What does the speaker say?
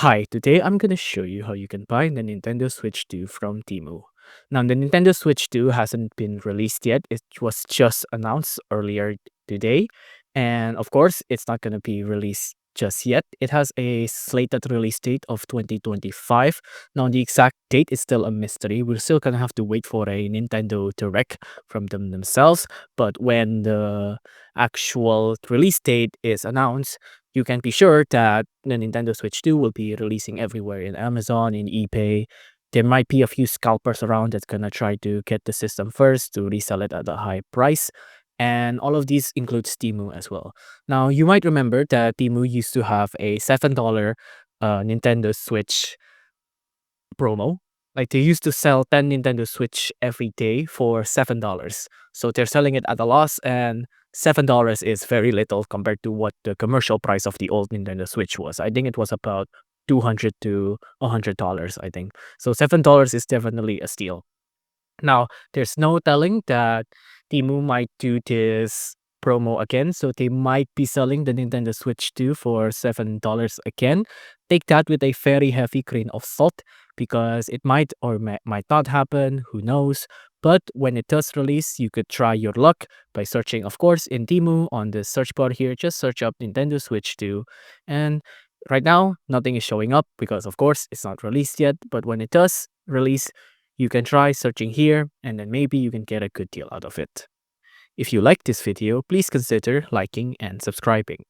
Hi, today I'm going to show you how you can buy the Nintendo Switch 2 from Temu. Now, the Nintendo Switch 2 hasn't been released yet. It was just announced earlier today. And of course, it's not going to be released just yet. It has a slated release date of 2025. Now, the exact date is still a mystery. We're still going to have to wait for a Nintendo Direct from them themselves. But when the actual release date is announced, you can be sure that the Nintendo Switch 2 will be releasing everywhere in Amazon, in eBay. There might be a few scalpers around that's gonna try to get the system first to resell it at a high price. And all of these includes Temu as well. Now, you might remember that Temu used to have a $7 Nintendo Switch promo. Like they used to sell 10 Nintendo Switch every day for $7. So they're selling it at a loss, and $7 is very little compared to what the commercial price of the old Nintendo Switch was. I think it was about 200 to $100, I think. So $7 is definitely a steal. Now, there's no telling that Temu might do this promo again, so they might be selling the Nintendo Switch 2 for $7 again. Take that with a very heavy grain of salt because it might or might not happen, who knows. But when it does release, you could try your luck by searching, of course, in Temu on the search bar here. Just search up Nintendo Switch 2. And right now, nothing is showing up because, of course, it's not released yet. But when it does release, you can try searching here and then maybe you can get a good deal out of it. If you like this video, please consider liking and subscribing.